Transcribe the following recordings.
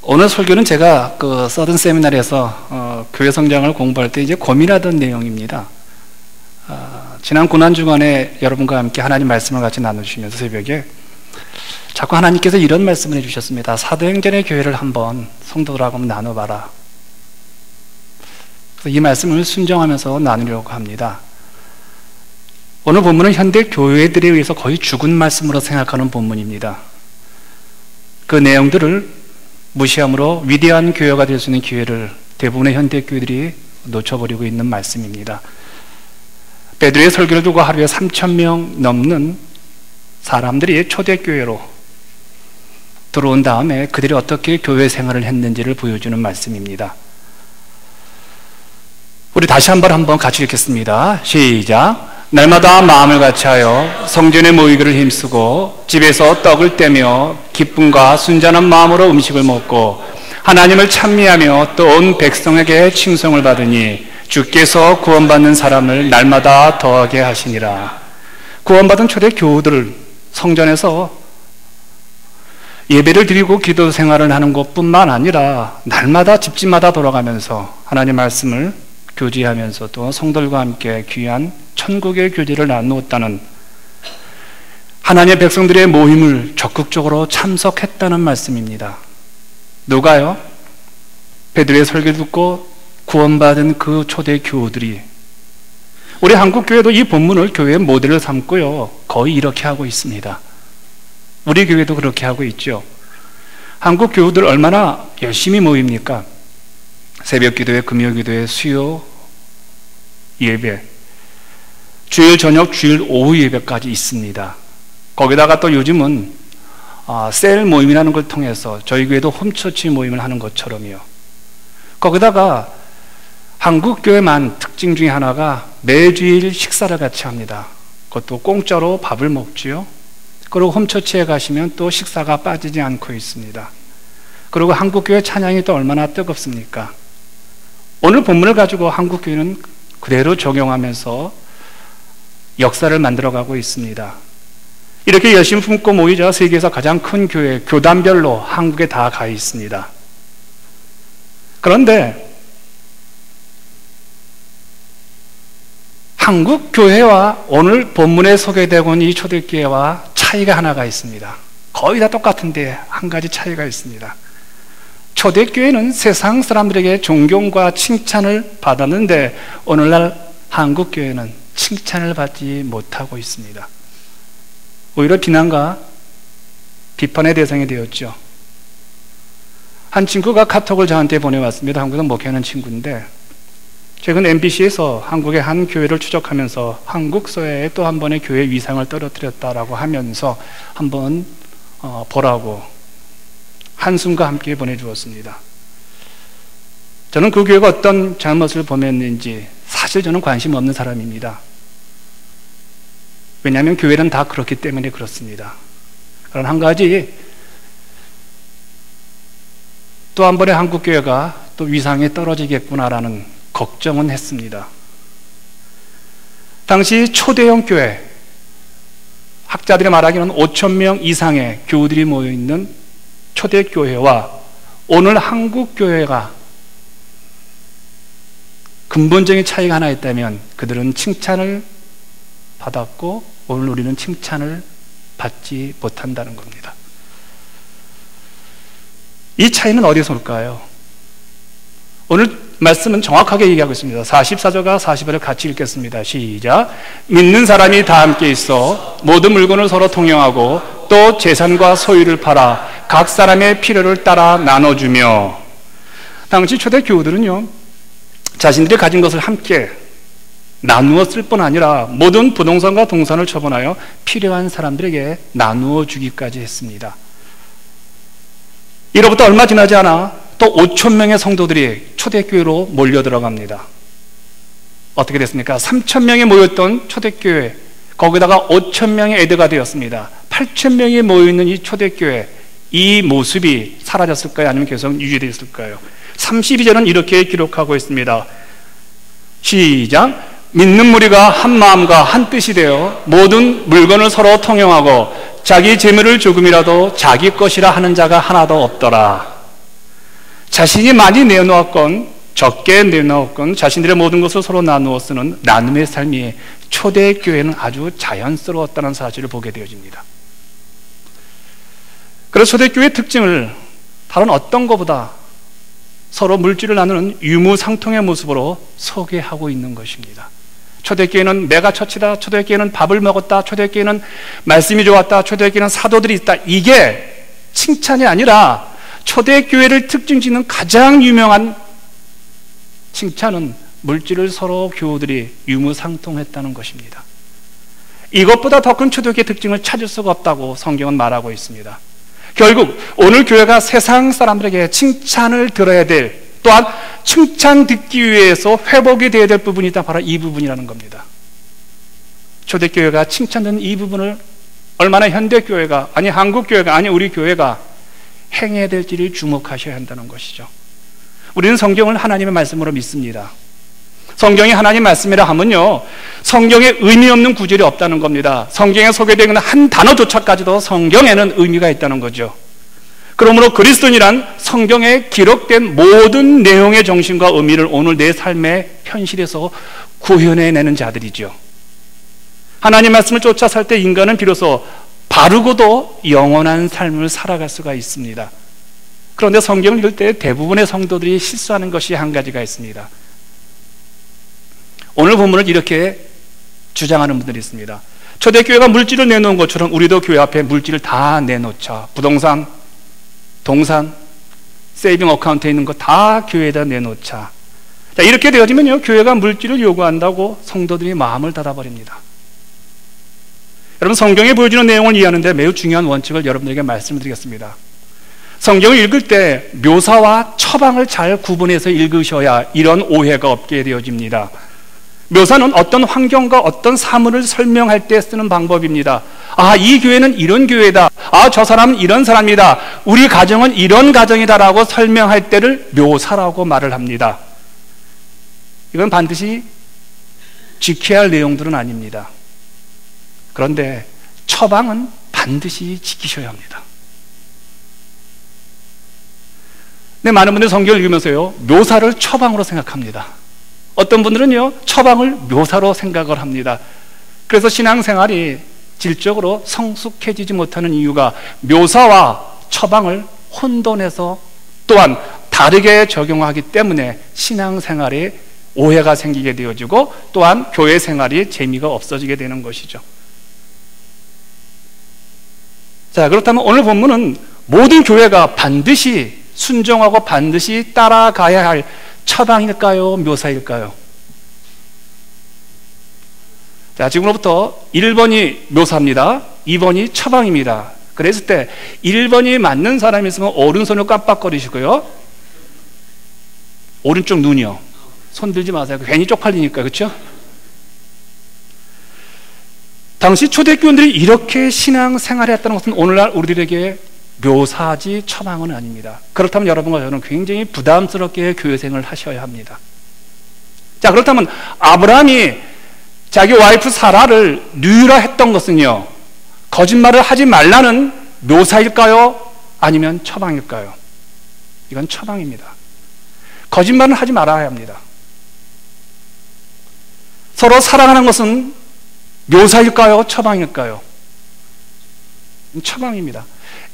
오늘 설교는 제가 그 서든 세미나리에서 교회 성장을 공부할 때 이제 고민하던 내용입니다. 지난 고난주간에 여러분과 함께 하나님 말씀을 같이 나누시면서 새벽에 자꾸 하나님께서 이런 말씀을 해주셨습니다. 사도행전의 교회를 한번 성도들하고 나눠봐라. 그래서 이 말씀을 순종하면서 나누려고 합니다. 오늘 본문은 현대 교회들에 의해서 거의 죽은 말씀으로 생각하는 본문입니다. 그 내용들을 무시함으로 위대한 교회가 될 수 있는 기회를 대부분의 현대 교회들이 놓쳐버리고 있는 말씀입니다. 베드로의 설교를 두고 하루에 3,000명 넘는 사람들이 초대교회로 들어온 다음에 그들이 어떻게 교회 생활을 했는지를 보여주는 말씀입니다. 우리 다시 한번 같이 읽겠습니다. 시작. 날마다 마음을 같이하여 성전에 모이기를 힘쓰고 집에서 떡을 떼며 기쁨과 순전한 마음으로 음식을 먹고 하나님을 찬미하며 또 온 백성에게 칭송을 받으니 주께서 구원받는 사람을 날마다 더하게 하시니라. 구원받은 초대 교우들을 성전에서 예배를 드리고 기도 생활을 하는 것뿐만 아니라 날마다 집집마다 돌아가면서 하나님 말씀을 교제하면서 또 성도들과 함께 귀한 천국의 교제를 나누었다는, 하나님의 백성들의 모임을 적극적으로 참석했다는 말씀입니다. 누가요? 베드로의 설교를 듣고 구원받은 그 초대 교우들이, 우리 한국교회도 이 본문을 교회의 모델을 삼고요 거의 이렇게 하고 있습니다. 우리 교회도 그렇게 하고 있죠. 한국 교우들 얼마나 열심히 모입니까? 새벽 기도회, 금요 기도회, 수요 예배, 주일 저녁, 주일 오후 예배까지 있습니다. 거기다가 또 요즘은 셀 모임이라는 걸 통해서 저희 교회도 홈처치 모임을 하는 것처럼요. 거기다가 한국교회만 특징 중에 하나가 매주일 식사를 같이 합니다. 그것도 공짜로 밥을 먹지요. 그리고 홈처치에 가시면 또 식사가 빠지지 않고 있습니다. 그리고 한국교회 찬양이 또 얼마나 뜨겁습니까? 오늘 본문을 가지고 한국교회는 그대로 적용하면서 역사를 만들어가고 있습니다. 이렇게 열심히 품고 모이자 세계에서 가장 큰 교회, 교단별로 한국에 다 가 있습니다. 그런데 한국 교회와 오늘 본문에 소개되고 있는 이 초대교회와 차이가 하나가 있습니다. 거의 다 똑같은데 한 가지 차이가 있습니다. 초대교회는 세상 사람들에게 존경과 칭찬을 받았는데 오늘날 한국교회는 칭찬을 받지 못하고 있습니다. 오히려 비난과 비판의 대상이 되었죠. 한 친구가 카톡을 저한테 보내왔습니다. 한국에서 목회하는 친구인데, 최근 MBC에서 한국의 한 교회를 추적하면서 한국 사회에 또 한 번의 교회 위상을 떨어뜨렸다라고 하면서 한번 보라고 한숨과 함께 보내주었습니다. 저는 그 교회가 어떤 잘못을 범했는지 사실 저는 관심 없는 사람입니다. 왜냐하면 교회는 다 그렇기 때문에 그렇습니다. 그런 한 가지, 또 한 번의 한국교회가 또 위상이 떨어지겠구나라는 걱정은 했습니다. 당시 초대형 교회, 학자들이 말하기로는 5,000명 이상의 교우들이 모여있는 초대교회와 오늘 한국교회가 근본적인 차이가 하나 있다면 그들은 칭찬을 받았고 오늘 우리는 칭찬을 받지 못한다는 겁니다. 이 차이는 어디서 올까요? 오늘 말씀은 정확하게 얘기하고 있습니다. 44절과 45절 같이 읽겠습니다. 시작. 믿는 사람이 다 함께 있어 모든 물건을 서로 통용하고 또 재산과 소유를 팔아 각 사람의 필요를 따라 나눠주며. 당시 초대 교우들은요 자신들이 가진 것을 함께 나누었을 뿐 아니라 모든 부동산과 동산을 처분하여 필요한 사람들에게 나누어 주기까지 했습니다. 이로부터 얼마 지나지 않아 또 5,000명의 성도들이 초대교회로 몰려 들어갑니다. 어떻게 됐습니까? 3,000명이 모였던 초대교회, 거기다가 5,000명의 애드가 되었습니다. 8,000명이 모여있는 이 초대교회, 이 모습이 사라졌을까요? 아니면 계속 유지되었을까요? 32절은 이렇게 기록하고 있습니다. 시작. 믿는 무리가 한 마음과 한 뜻이 되어 모든 물건을 서로 통용하고 자기 재물을 조금이라도 자기 것이라 하는 자가 하나도 없더라. 자신이 많이 내놓았건 적게 내놓았건 자신들의 모든 것을 서로 나누어 쓰는 나눔의 삶이 초대교회는 아주 자연스러웠다는 사실을 보게 되어집니다. 그래서 초대교회의 특징을 다른 어떤 것보다 서로 물질을 나누는 유무상통의 모습으로 소개하고 있는 것입니다. 초대교회는 메가처치다, 초대교회는 밥을 먹었다, 초대교회는 말씀이 좋았다, 초대교회는 사도들이 있다. 이게 칭찬이 아니라 초대교회를 특징짓는 가장 유명한 칭찬은 물질을 서로 교우들이 유무상통했다는 것입니다. 이것보다 더 큰 초대교회의 특징을 찾을 수가 없다고 성경은 말하고 있습니다. 결국 오늘 교회가 세상 사람들에게 칭찬을 들어야 될, 또한 칭찬 듣기 위해서 회복이 되어야 될 부분이 있다. 바로 이 부분이라는 겁니다. 초대교회가 칭찬 듣는 이 부분을 얼마나 현대교회가, 아니 한국교회가, 아니 우리 교회가 행해야 될지를 주목하셔야 한다는 것이죠. 우리는 성경을 하나님의 말씀으로 믿습니다. 성경이 하나님 말씀이라 하면요, 성경에 의미 없는 구절이 없다는 겁니다. 성경에 소개되는 한 단어조차까지도 성경에는 의미가 있다는 거죠. 그러므로 그리스도인이란 성경에 기록된 모든 내용의 정신과 의미를 오늘 내 삶의 현실에서 구현해내는 자들이죠. 하나님 말씀을 쫓아 살 때 인간은 비로소 바르고도 영원한 삶을 살아갈 수가 있습니다. 그런데 성경을 읽을 때 대부분의 성도들이 실수하는 것이 한 가지가 있습니다. 오늘 본문을 이렇게 주장하는 분들이 있습니다. 초대교회가 물질을 내놓은 것처럼 우리도 교회 앞에 물질을 다 내놓자. 부동산, 동산, 세이빙 어카운트에 있는 거 다 교회에다 내놓자. 자, 이렇게 되어지면요, 교회가 물질을 요구한다고 성도들이 마음을 닫아버립니다. 여러분, 성경에 보여주는 내용을 이해하는데 매우 중요한 원칙을 여러분들에게 말씀드리겠습니다. 성경을 읽을 때 묘사와 처방을 잘 구분해서 읽으셔야 이런 오해가 없게 되어집니다. 묘사는 어떤 환경과 어떤 사물을 설명할 때 쓰는 방법입니다. 아, 이 교회는 이런 교회다. 아, 저 사람은 이런 사람이다. 우리 가정은 이런 가정이다라고 설명할 때를 묘사라고 말을 합니다. 이건 반드시 지켜야 할 내용들은 아닙니다. 그런데 처방은 반드시 지키셔야 합니다. 네, 많은 분들이 성경을 읽으면서요, 묘사를 처방으로 생각합니다. 어떤 분들은요, 처방을 묘사로 생각을 합니다. 그래서 신앙생활이 질적으로 성숙해지지 못하는 이유가 묘사와 처방을 혼돈해서 또한 다르게 적용하기 때문에 신앙생활에 오해가 생기게 되어지고 또한 교회 생활이 재미가 없어지게 되는 것이죠. 자, 그렇다면 오늘 본문은 모든 교회가 반드시 순종하고 반드시 따라가야 할 처방일까요? 묘사일까요? 자, 지금부터 1번이 묘사입니다. 2번이 처방입니다. 그랬을 때 1번이 맞는 사람이 있으면 오른손을 깜빡거리시고요. 오른쪽 눈이요. 손 들지 마세요. 괜히 쪽팔리니까, 그렇죠? 당시 초대교인들이 이렇게 신앙생활을 했다는 것은 오늘날 우리들에게 묘사지 처방은 아닙니다. 그렇다면 여러분과 저는 굉장히 부담스럽게 교회생활을 하셔야 합니다. 자, 그렇다면 아브라함이 자기 와이프 사라를 누이라 했던 것은요, 거짓말을 하지 말라는 묘사일까요? 아니면 처방일까요? 이건 처방입니다. 거짓말은 하지 말아야 합니다. 서로 사랑하는 것은 묘사일까요? 처방일까요? 처방입니다.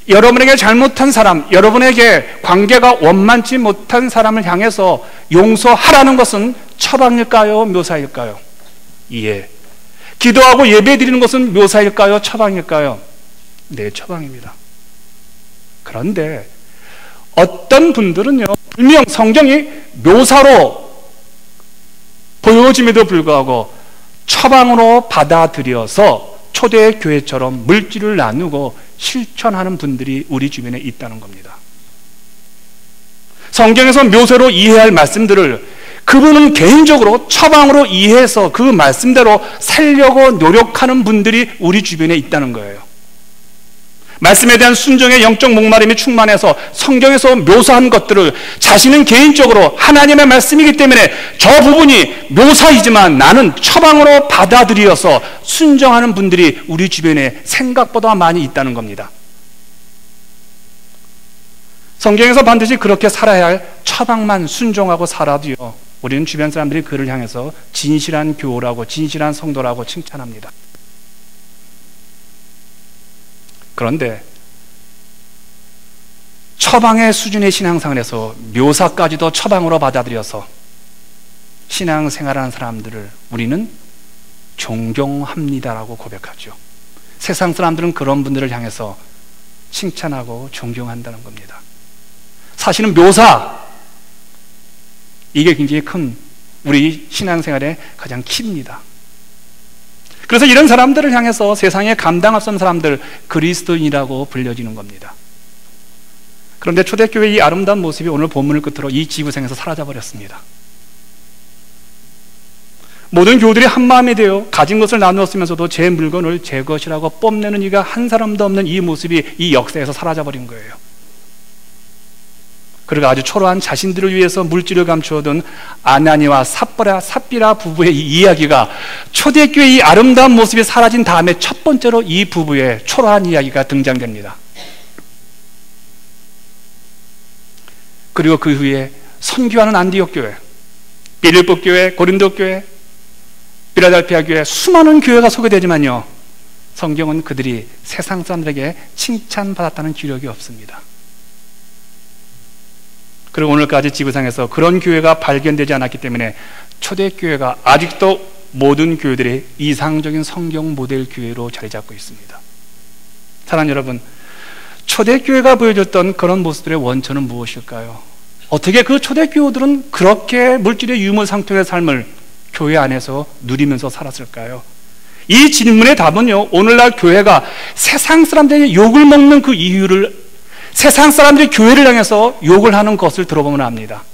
여러분에게 잘못한 사람, 여러분에게 관계가 원만치 못한 사람을 향해서 용서하라는 것은 처방일까요? 묘사일까요? 예. 기도하고 예배 드리는 것은 묘사일까요? 처방일까요? 네, 처방입니다. 그런데 어떤 분들은요, 분명 성경이 묘사로 보여짐에도 불구하고 처방으로 받아들여서 초대교회처럼 물질을 나누고 실천하는 분들이 우리 주변에 있다는 겁니다. 성경에서 묘사로 이해해야 할 말씀들을 그분은 개인적으로 처방으로 이해해서 그 말씀대로 살려고 노력하는 분들이 우리 주변에 있다는 거예요. 말씀에 대한 순종의 영적 목마름이 충만해서 성경에서 묘사한 것들을 자신은 개인적으로 하나님의 말씀이기 때문에 저 부분이 묘사이지만 나는 처방으로 받아들여서 순종하는 분들이 우리 주변에 생각보다 많이 있다는 겁니다. 성경에서 반드시 그렇게 살아야 할 처방만 순종하고 살아도요, 우리는 주변 사람들이 그를 향해서 진실한 교우라고, 진실한 성도라고 칭찬합니다. 그런데 처방의 수준의 신앙생활에서 묘사까지도 처방으로 받아들여서 신앙생활하는 사람들을 우리는 존경합니다라고 고백하죠. 세상 사람들은 그런 분들을 향해서 칭찬하고 존경한다는 겁니다. 사실은 묘사, 이게 굉장히 큰 우리 신앙생활의 가장 키입니다. 그래서 이런 사람들을 향해서 세상에 감당 앞선 사람들, 그리스도인이라고 불려지는 겁니다. 그런데 초대교회의 이 아름다운 모습이 오늘 본문을 끝으로 이 지구상에서 사라져버렸습니다. 모든 교우들이 한마음이 되어 가진 것을 나누었으면서도 제 물건을 제 것이라고 뽐내는 이가 한 사람도 없는 이 모습이 이 역사에서 사라져버린 거예요. 그리고 아주 초라한 자신들을 위해서 물질을 감추어둔 아나니와 삽비라 부부의 이 이야기가 초대교회의 이 아름다운 모습이 사라진 다음에 첫 번째로 이 부부의 초라한 이야기가 등장됩니다. 그리고 그 후에 선교하는 안디옥 교회, 빌립보 교회, 고린도 교회, 필라델피아 교회, 수많은 교회가 소개되지만요, 성경은 그들이 세상 사람들에게 칭찬받았다는 기록이 없습니다. 그리고 오늘까지 지구상에서 그런 교회가 발견되지 않았기 때문에 초대교회가 아직도 모든 교회들의 이상적인 성경 모델 교회로 자리 잡고 있습니다. 사랑하는 여러분, 초대교회가 보여줬던 그런 모습들의 원천은 무엇일까요? 어떻게 그 초대교회들은 그렇게 물질의 유무상통의 삶을 교회 안에서 누리면서 살았을까요? 이 질문의 답은요, 오늘날 교회가 세상 사람들에게 욕을 먹는 그 이유를, 세상 사람들이 교회를 향해서 욕을 하는 것을 들어보면 압니다.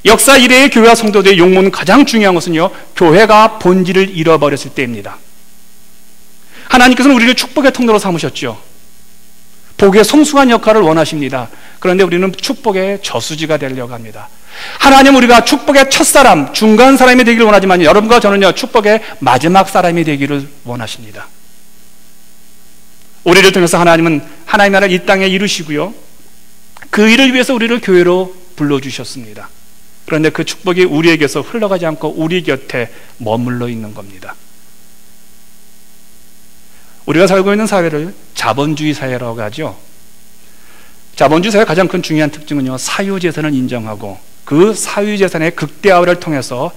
역사 이래의 교회와 성도들의 욕먹는 가장 중요한 것은요, 교회가 본질을 잃어버렸을 때입니다. 하나님께서는 우리를 축복의 통로로 삼으셨죠. 복의 성숙한 역할을 원하십니다. 그런데 우리는 축복의 저수지가 되려고 합니다. 하나님은 우리가 축복의 첫사람, 중간 사람이 되기를 원하지만 여러분과 저는요, 축복의 마지막 사람이 되기를 원하십니다. 우리를 통해서 하나님은 하나님의 나라를 이 땅에 이루시고요, 그 일을 위해서 우리를 교회로 불러주셨습니다. 그런데 그 축복이 우리에게서 흘러가지 않고 우리 곁에 머물러 있는 겁니다. 우리가 살고 있는 사회를 자본주의 사회라고 하죠. 자본주의 사회의 가장 큰 중요한 특징은요, 사유재산을 인정하고 그 사유재산의 극대화를 통해서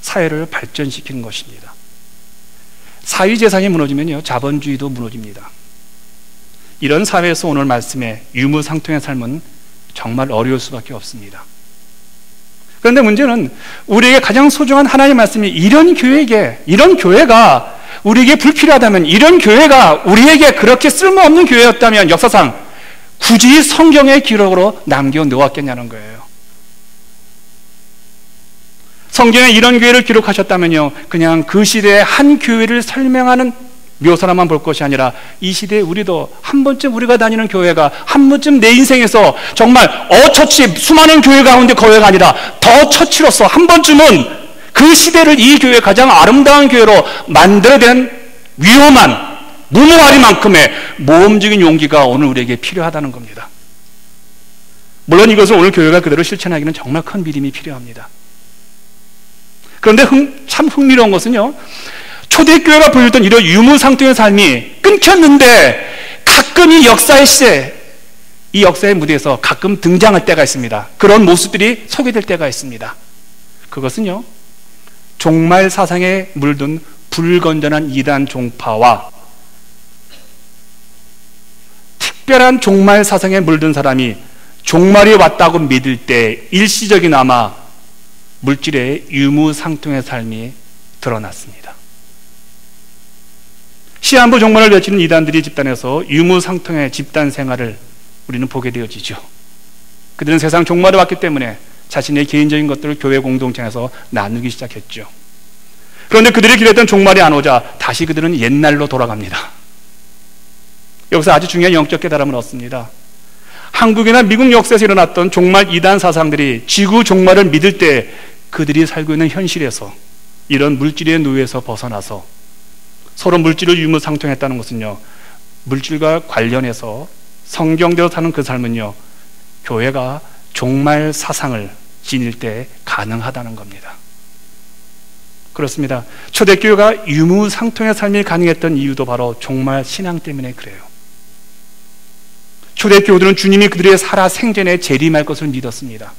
사회를 발전시키는 것입니다. 사유재산이 무너지면요, 자본주의도 무너집니다. 이런 사회에서 오늘 말씀의 유무상통의 삶은 정말 어려울 수밖에 없습니다. 그런데 문제는 우리에게 가장 소중한 하나님의 말씀이 이런 교회가 우리에게 불필요하다면, 이런 교회가 우리에게 그렇게 쓸모없는 교회였다면 역사상 굳이 성경의 기록으로 남겨놓았겠냐는 거예요. 성경에 이런 교회를 기록하셨다면요, 그냥 그 시대의 한 교회를 설명하는 묘사로만 볼 것이 아니라 이 시대에 우리도 한 번쯤 우리가 다니는 교회가 한 번쯤 내 인생에서 정말 어처치 수많은 교회 가운데 교회가 아니라 더 처치로서 한 번쯤은 그 시대를 이 교회 가장 아름다운 교회로 만들어낸 위험한 무모하리만큼의 모험적인 용기가 오늘 우리에게 필요하다는 겁니다. 물론 이것을 오늘 교회가 그대로 실천하기는 정말 큰 믿음이 필요합니다. 그런데 참 흥미로운 것은요, 초대교회가 보여줬던 이런 유무상통의 삶이 끊겼는데 가끔 이 역사의 시대, 이 역사의 무대에서 가끔 등장할 때가 있습니다. 그런 모습들이 소개될 때가 있습니다. 그것은요, 종말 사상에 물든 불건전한 이단 종파와 특별한 종말 사상에 물든 사람이 종말이 왔다고 믿을 때 일시적이나마 물질의 유무상통의 삶이 드러났습니다. 시한부 종말을 외치는 이단들이 집단에서 유무상통의 집단 생활을 우리는 보게 되어지죠. 그들은 세상 종말이 왔기 때문에 자신의 개인적인 것들을 교회 공동체에서 나누기 시작했죠. 그런데 그들이 기대했던 종말이 안 오자 다시 그들은 옛날로 돌아갑니다. 여기서 아주 중요한 영적 깨달음을 얻습니다. 한국이나 미국 역사에서 일어났던 종말 이단 사상들이 지구 종말을 믿을 때 그들이 살고 있는 현실에서 이런 물질의 노예에서 벗어나서 서로 물질을 유무상통했다는 것은요, 물질과 관련해서 성경대로 사는 그 삶은요, 교회가 종말 사상을 지닐 때 가능하다는 겁니다. 그렇습니다. 초대교회가 유무상통의 삶이 가능했던 이유도 바로 종말 신앙 때문에 그래요. 초대교회들은 주님이 그들의 살아 생전에 재림할 것을 믿었습니다.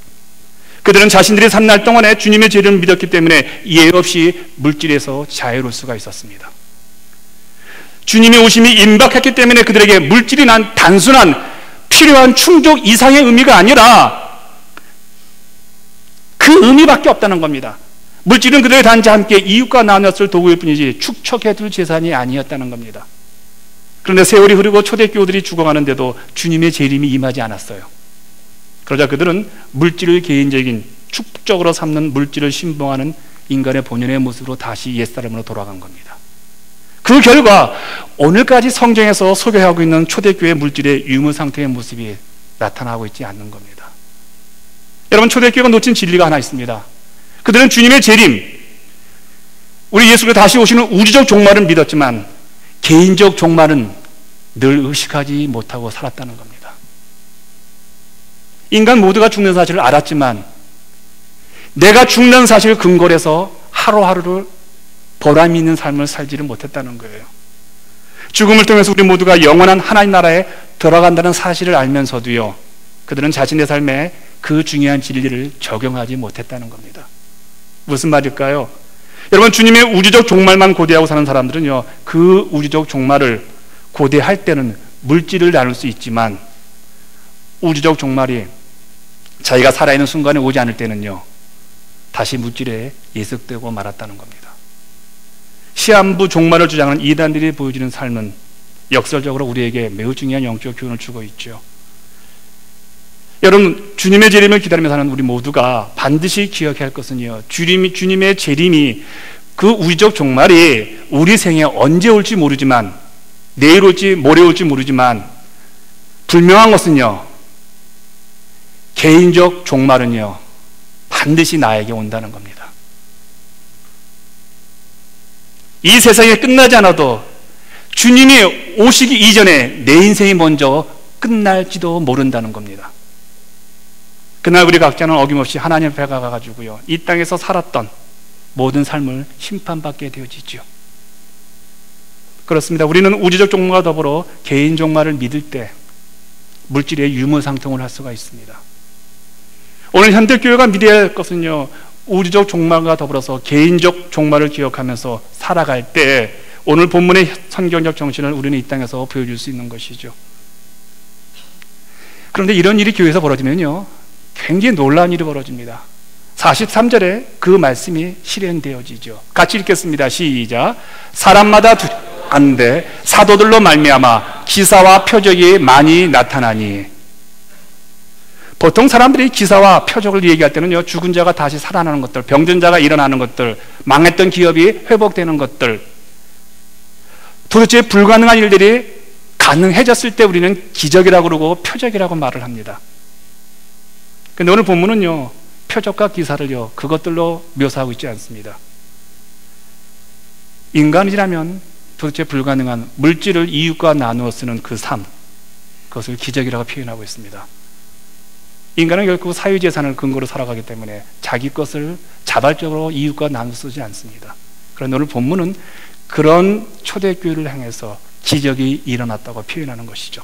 그들은 자신들이 산 날 동안에 주님의 재림을 믿었기 때문에 예외 없이 물질에서 자유로울 수가 있었습니다. 주님의 오심이 임박했기 때문에 그들에게 물질이 난 단순한 필요한 충족 이상의 의미가 아니라 그 의미밖에 없다는 겁니다. 물질은 그들의 단지 함께 이웃과 나눴을 도구일 뿐이지 축적해둘 재산이 아니었다는 겁니다. 그런데 세월이 흐르고 초대교우들이 죽어가는데도 주님의 재림이 임하지 않았어요. 그러자 그들은 물질을 개인적인 축적으로 삼는 물질을 신봉하는 인간의 본연의 모습으로 다시 옛사람으로 돌아간 겁니다. 그 결과 오늘까지 성경에서 소개하고 있는 초대교회 물질의 유무상태의 모습이 나타나고 있지 않는 겁니다. 여러분, 초대교회가 놓친 진리가 하나 있습니다. 그들은 주님의 재림, 우리 예수가 다시 오시는 우주적 종말을 믿었지만 개인적 종말은 늘 의식하지 못하고 살았다는 겁니다. 인간 모두가 죽는 사실을 알았지만 내가 죽는 사실을 근거로 해서 하루하루를 보람 있는 삶을 살지를 못했다는 거예요. 죽음을 통해서 우리 모두가 영원한 하나님 나라에 들어간다는 사실을 알면서도요, 그들은 자신의 삶에 그 중요한 진리를 적용하지 못했다는 겁니다. 무슨 말일까요? 여러분, 주님의 우주적 종말만 고대하고 사는 사람들은요, 그 우주적 종말을 고대할 때는 물질을 나눌 수 있지만 우주적 종말이 자기가 살아있는 순간에 오지 않을 때는요, 다시 물질에 예습되고 말았다는 겁니다. 시한부 종말을 주장하는 이단들이 보여주는 삶은 역설적으로 우리에게 매우 중요한 영적 교훈을 주고 있죠. 여러분, 주님의 재림을 기다리며 사는 우리 모두가 반드시 기억해야 할 것은요, 주님의 재림이, 그 우주적 종말이 우리 생에 언제 올지 모르지만, 내일 올지 모레 올지 모르지만, 분명한 것은요, 개인적 종말은요, 반드시 나에게 온다는 겁니다. 이 세상에 끝나지 않아도 주님이 오시기 이전에 내 인생이 먼저 끝날지도 모른다는 겁니다. 그날 우리 각자는 어김없이 하나님 앞에 가가지고요, 이 땅에서 살았던 모든 삶을 심판받게 되어지죠. 그렇습니다. 우리는 우주적 종말과 더불어 개인 종말을 믿을 때 물질의 유무상통을 할 수가 있습니다. 오늘 현대교회가 믿어야 할 것은요, 우주적 종말과 더불어서 개인적 종말을 기억하면서 살아갈 때 오늘 본문의 성경적 정신을 우리는 이 땅에서 보여줄 수 있는 것이죠. 그런데 이런 일이 교회에서 벌어지면요, 굉장히 놀라운 일이 벌어집니다. 43절에 그 말씀이 실현되어지죠. 같이 읽겠습니다. 시작. 사람마다 두려워하는데 사도들로 말미암아 기사와 표적이 많이 나타나니. 보통 사람들이 기사와 표적을 얘기할 때는요, 죽은 자가 다시 살아나는 것들, 병든 자가 일어나는 것들, 망했던 기업이 회복되는 것들, 도대체 불가능한 일들이 가능해졌을 때 우리는 기적이라고 그러고 표적이라고 말을 합니다. 근데 오늘 본문은요, 표적과 기사를요, 그것들로 묘사하고 있지 않습니다. 인간이라면 도대체 불가능한 물질을 이웃과 나누어 쓰는 그 삶, 그것을 기적이라고 표현하고 있습니다. 인간은 결국 사유재산을 근거로 살아가기 때문에 자기 것을 자발적으로 이웃과 나누어 쓰지 않습니다. 그런데 오늘 본문은 그런 초대교회를 향해서 기적이 일어났다고 표현하는 것이죠.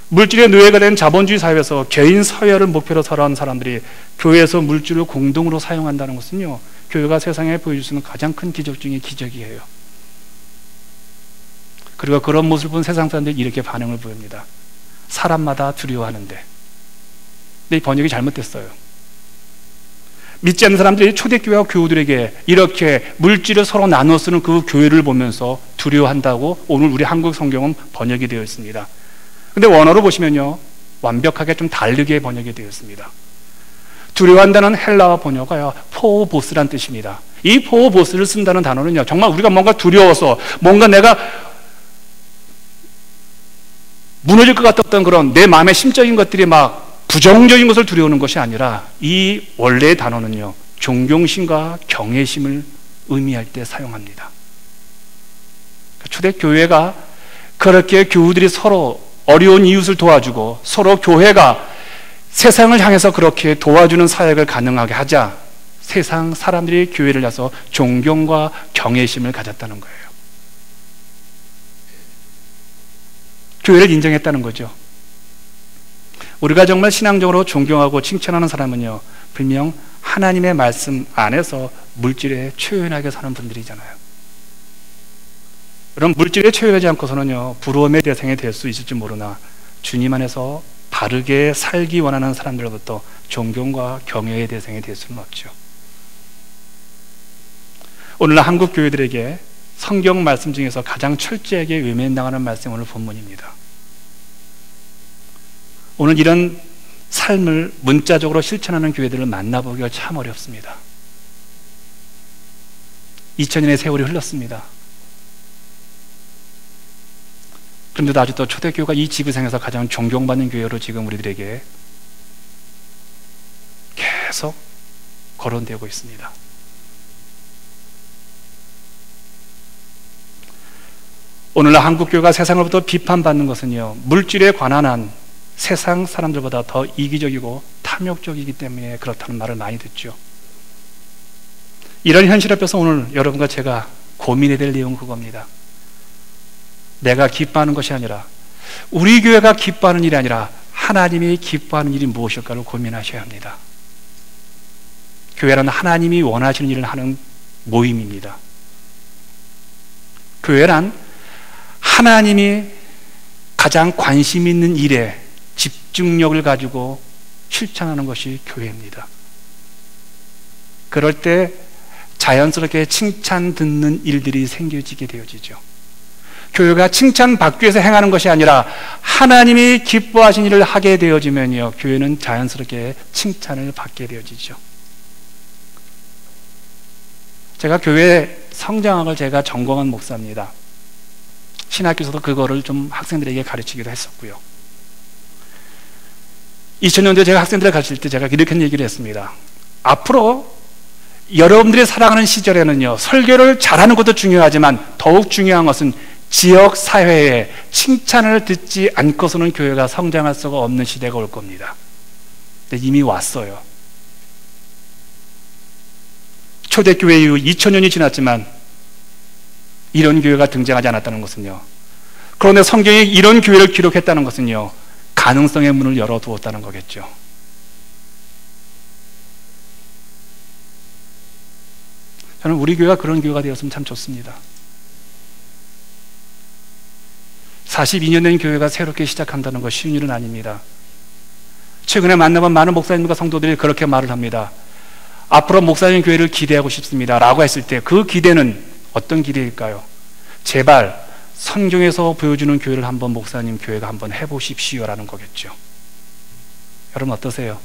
물질의 노예가 된 자본주의 사회에서 개인 서열을 목표로 살아온 사람들이 교회에서 물질을 공동으로 사용한다는 것은요, 교회가 세상에 보여줄 수 있는 가장 큰 기적 중에 기적이에요. 그리고 그런 모습을 본 세상 사람들이 이렇게 반응을 보입니다. 사람마다 두려워하는데. 근데 이 번역이 잘못됐어요. 믿지 않는 사람들이 초대교회와 교우들에게 이렇게 물질을 서로 나누어 쓰는 그 교회를 보면서 두려워한다고 오늘 우리 한국 성경은 번역이 되어 있습니다. 근데 원어로 보시면요, 완벽하게 좀 다르게 번역이 되어 있습니다. 두려워한다는 헬라어 번역어요, 포보스란 뜻입니다. 이 포보스를 쓴다는 단어는요, 정말 우리가 뭔가 두려워서 뭔가 내가 무너질 것 같았던 그런 내 마음의 심적인 것들이 막 부정적인 것을 두려워하는 것이 아니라, 이 원래의 단어는요, 존경심과 경외심을 의미할 때 사용합니다. 초대교회가 그렇게 교우들이 서로 어려운 이웃을 도와주고 서로 교회가 세상을 향해서 그렇게 도와주는 사역을 가능하게 하자 세상 사람들이 교회를 향해서 존경과 경외심을 가졌다는 거예요. 교회를 인정했다는 거죠. 우리가 정말 신앙적으로 존경하고 칭찬하는 사람은요, 분명 하나님의 말씀 안에서 물질에 초연하게 사는 분들이잖아요. 그럼 물질에 초연하지 않고서는요, 부러움의 대상이 될 수 있을지 모르나 주님 안에서 바르게 살기 원하는 사람들로부터 존경과 경외의 대상이 될 수는 없죠. 오늘날 한국 교회들에게 성경 말씀 중에서 가장 철저하게 외면당하는 말씀이 오늘 본문입니다. 오늘 이런 삶을 문자적으로 실천하는 교회들을 만나보기가 참 어렵습니다. 2000년의 세월이 흘렀습니다. 그런데도 아직도 초대교회가 이 지구상에서 가장 존경받는 교회로 지금 우리들에게 계속 거론되고 있습니다. 오늘날 한국교회가 세상으로부터 비판받는 것은요, 물질에 관한 한 세상 사람들보다 더 이기적이고 탐욕적이기 때문에 그렇다는 말을 많이 듣죠. 이런 현실 앞에서 오늘 여러분과 제가 고민해야 될 내용은 그겁니다. 내가 기뻐하는 것이 아니라, 우리 교회가 기뻐하는 일이 아니라 하나님이 기뻐하는 일이 무엇일까를 고민하셔야 합니다. 교회는 하나님이 원하시는 일을 하는 모임입니다. 교회란 하나님이 가장 관심 있는 일에 집중력을 가지고 실천하는 것이 교회입니다. 그럴 때 자연스럽게 칭찬 듣는 일들이 생겨지게 되어지죠. 교회가 칭찬받기 위해서 행하는 것이 아니라 하나님이 기뻐하신 일을 하게 되어지면요, 교회는 자연스럽게 칭찬을 받게 되어지죠. 제가 교회 성장학을 제가 전공한 목사입니다. 신학교에서도 그거를 좀 학생들에게 가르치기도 했었고요. 2000년도에 제가 학생들을 가르칠 때 제가 이렇게 얘기를 했습니다. 앞으로 여러분들이 살아가는 시절에는요, 설교를 잘하는 것도 중요하지만 더욱 중요한 것은 지역 사회에 칭찬을 듣지 않고서는 교회가 성장할 수가 없는 시대가 올 겁니다. 근데 이미 왔어요. 초대교회 이후 2000년이 지났지만 이런 교회가 등장하지 않았다는 것은요, 그런데 성경이 이런 교회를 기록했다는 것은요, 가능성의 문을 열어두었다는 거겠죠. 저는 우리 교회가 그런 교회가 되었으면 참 좋습니다. 42년 된 교회가 새롭게 시작한다는 것 쉬운 일은 아닙니다. 최근에 만나본 많은 목사님과 성도들이 그렇게 말을 합니다. 앞으로 목사님 교회를 기대하고 싶습니다 라고 했을 때 그 기대는 어떤 기대일까요? 제발 성경에서 보여주는 교회를 한번 목사님 교회가 한번 해보십시오 라는 거겠죠. 여러분 어떠세요?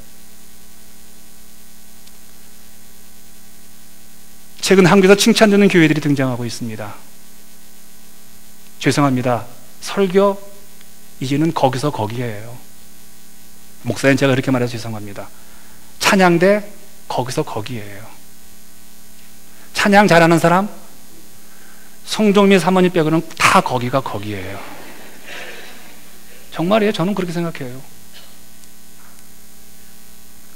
최근 한국에서 칭찬되는 교회들이 등장하고 있습니다. 죄송합니다. 설교 이제는 거기서 거기에요. 목사님 제가 그렇게 말해서 죄송합니다. 찬양대 거기서 거기에요. 찬양 잘하는 사람 송정미 사모님 빼고는 다 거기가 거기에요. 정말이에요. 저는 그렇게 생각해요.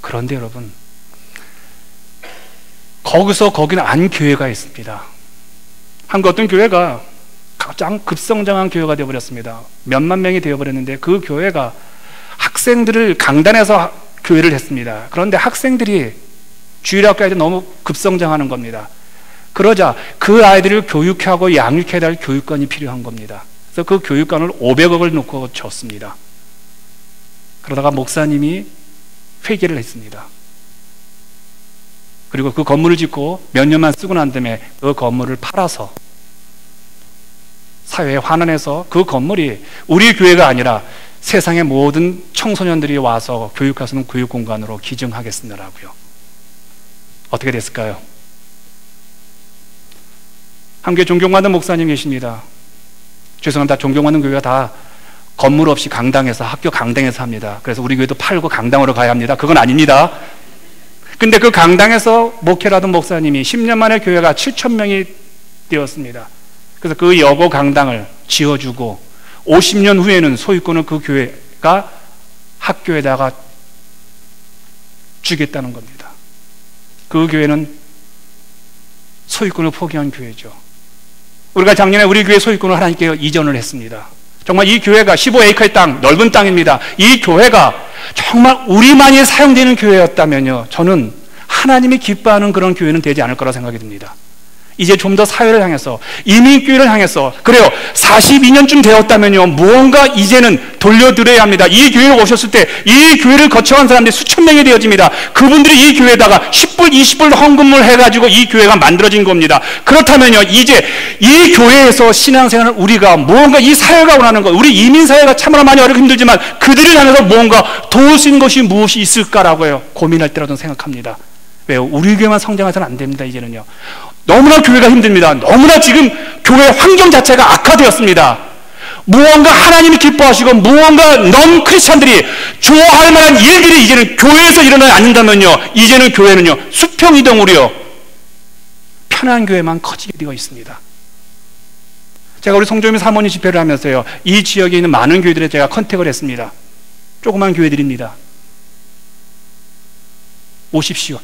그런데 여러분, 거기서 거기는 안 교회가 있습니다. 한국 어떤 교회가 가장 급성장한 교회가 되어버렸습니다. 몇만 명이 되어버렸는데 그 교회가 학생들을 강단해서 교회를 했습니다. 그런데 학생들이 주일학교에 너무 급성장하는 겁니다. 그러자 그 아이들을 교육하고 양육해야 될 교육관이 필요한 겁니다. 그래서 그 교육관을 500억을 놓고 줬습니다. 그러다가 목사님이 회개를 했습니다. 그리고 그 건물을 짓고 몇 년만 쓰고 난 다음에 그 건물을 팔아서 사회에 환원해서 그 건물이 우리 교회가 아니라 세상의 모든 청소년들이 와서 교육할 수 있는 교육공간으로 기증하겠습니다라고요. 어떻게 됐을까요? 한국에 존경받는 목사님 계십니다. 죄송합니다. 존경받는 교회가 다 건물 없이 강당에서, 학교 강당에서 합니다. 그래서 우리 교회도 팔고 강당으로 가야 합니다. 그건 아닙니다. 근데 그 강당에서 목회를 하던 목사님이 10년 만에 교회가 7,000명이 되었습니다. 그래서 그 여고 강당을 지어주고 50년 후에는 소유권을 그 교회가 학교에다가 주겠다는 겁니다. 그 교회는 소유권을 포기한 교회죠. 우리가 작년에 우리 교회 소유권을 하나님께 이전을 했습니다. 정말 이 교회가 15에이커의 땅, 넓은 땅입니다. 이 교회가 정말 우리만이 사용되는 교회였다면요, 저는 하나님이 기뻐하는 그런 교회는 되지 않을 거라 생각이 듭니다. 이제 좀 더 사회를 향해서, 이민교회를 향해서, 그래요, 42년쯤 되었다면요, 무언가 이제는 돌려드려야 합니다. 이 교회에 오셨을 때 이 교회를 거쳐간 사람들이 수천 명이 되어집니다. 그분들이 이 교회에다가 10불, 20불 헌금을 해가지고 이 교회가 만들어진 겁니다. 그렇다면요, 이제 이 교회에서 신앙생활을 우리가 무언가 이 사회가 원하는 것, 우리 이민사회가 참으로 많이 어렵고 힘들지만 그들을 향해서 무언가 도울 수 있는 것이 무엇이 있을까라고요, 고민할 때라도 생각합니다. 왜요? 우리 교회만 성장해서는 안 됩니다. 이제는요, 너무나 교회가 힘듭니다. 너무나 지금 교회 환경 자체가 악화되었습니다. 무언가 하나님이 기뻐하시고 무언가 넌 크리스찬들이 좋아할 만한 일들이 이제는 교회에서 일어나지 않는다면요, 이제는 교회는요, 수평이동으로요, 편한 교회만 커지게 되어 있습니다. 제가 우리 성조미 사모님 집회를 하면서요, 이 지역에 있는 많은 교회들에 제가 컨택을 했습니다. 조그만 교회들입니다. 오십시오.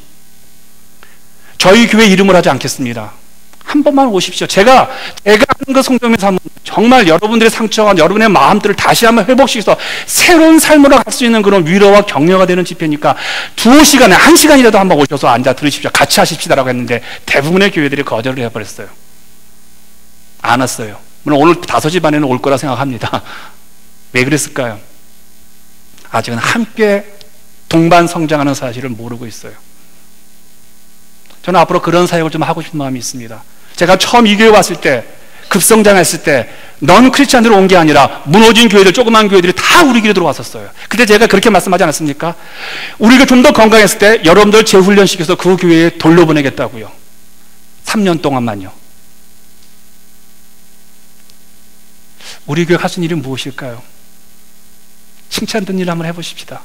저희 교회 이름을 하지 않겠습니다. 한 번만 오십시오. 제가 하는 그 성도님의 삶은 정말 여러분들의 상처와 여러분의 마음들을 다시 한번 회복시켜서 새로운 삶으로 갈 수 있는 그런 위로와 격려가 되는 집회니까 2시간에 1시간이라도 한번 오셔서 앉아 들으십시오. 같이 하십시다라고 했는데 대부분의 교회들이 거절을 해버렸어요. 안 왔어요. 물론 오늘 5시 반에는 올 거라 생각합니다. 왜 그랬을까요? 아직은 함께 동반 성장하는 사실을 모르고 있어요. 저는 앞으로 그런 사역을 좀 하고 싶은 마음이 있습니다. 제가 처음 이 교회 왔을 때, 급성장했을 때, 넌 크리스찬들 온 게 아니라 무너진 교회들, 조그만 교회들이 다 우리 길에 들어왔었어요. 그때 제가 그렇게 말씀하지 않았습니까? 우리가 좀 더 건강했을 때 여러분들 재훈련시켜서 그 교회에 돌려보내겠다고요. 3년 동안만요. 우리 교회 할 수 있는 일은 무엇일까요? 칭찬 듣는 일 한번 해보십시다.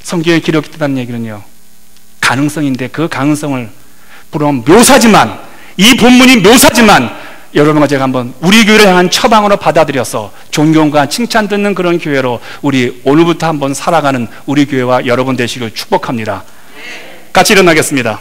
성경에 기록했다는 얘기는요, 가능성인데 그 가능성을 물론 묘사지만, 이 본문이 묘사지만 여러분과 제가 한번 우리 교회를 향한 처방으로 받아들여서 존경과 칭찬 듣는 그런 교회로 우리 오늘부터 한번 살아가는 우리 교회와 여러분 되시길 축복합니다. 같이 일어나겠습니다.